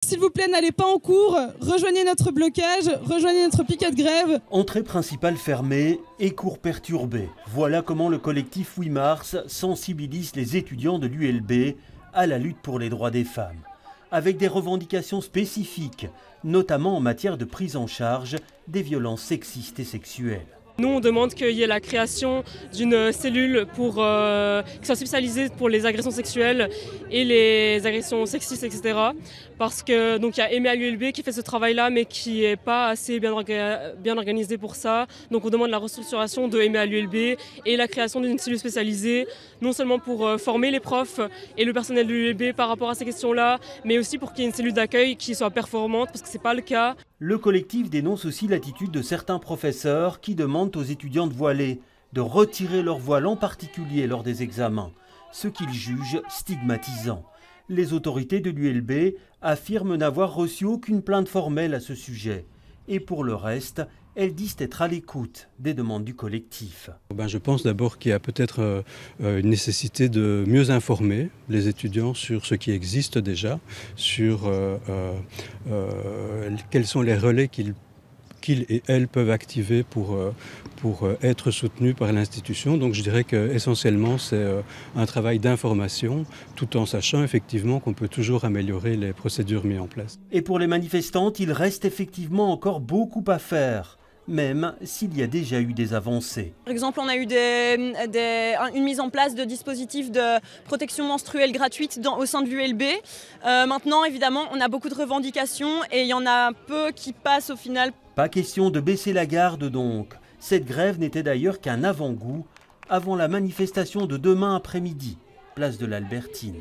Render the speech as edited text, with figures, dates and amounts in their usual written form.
S'il vous plaît, n'allez pas en cours, rejoignez notre blocage, rejoignez notre piquet de grève. Entrée principale fermée et cours perturbés. Voilà comment le collectif 8 mars sensibilise les étudiants de l'ULB à la lutte pour les droits des femmes. Avec des revendications spécifiques, notamment en matière de prise en charge des violences sexistes et sexuelles. Nous, on demande qu'il y ait la création d'une cellule qui soit spécialisée pour les agressions sexuelles et les agressions sexistes, etc. Parce que donc il y a Aimé à l'ULB qui fait ce travail-là, mais qui n'est pas assez bien organisé pour ça. Donc on demande la restructuration de Aimé à l'ULB et la création d'une cellule spécialisée, non seulement pour former les profs et le personnel de l'ULB par rapport à ces questions-là, mais aussi pour qu'il y ait une cellule d'accueil qui soit performante, parce que ce n'est pas le cas. Le collectif dénonce aussi l'attitude de certains professeurs qui demandent aux étudiants de voiler de retirer leur voile, en particulier lors des examens, ce qu'ils jugent stigmatisant. Les autorités de l'ULB affirment n'avoir reçu aucune plainte formelle à ce sujet. Et pour le reste, elles disent être à l'écoute des demandes du collectif. Je pense d'abord qu'il y a peut-être une nécessité de mieux informer les étudiants sur ce qui existe déjà, sur quels sont les relais qu'ils et elles peuvent activer pour être soutenus par l'institution. Donc je dirais qu'essentiellement c'est un travail d'information, tout en sachant effectivement qu'on peut toujours améliorer les procédures mises en place. Et pour les manifestantes, il reste effectivement encore beaucoup à faire, même s'il y a déjà eu des avancées. Par exemple, on a eu une mise en place de dispositifs de protection menstruelle gratuite au sein de l'ULB. Maintenant, évidemment, on a beaucoup de revendications et il y en a peu qui passent au final. Pas question de baisser la garde donc. Cette grève n'était d'ailleurs qu'un avant-goût avant la manifestation de demain après-midi, place de l'Albertine.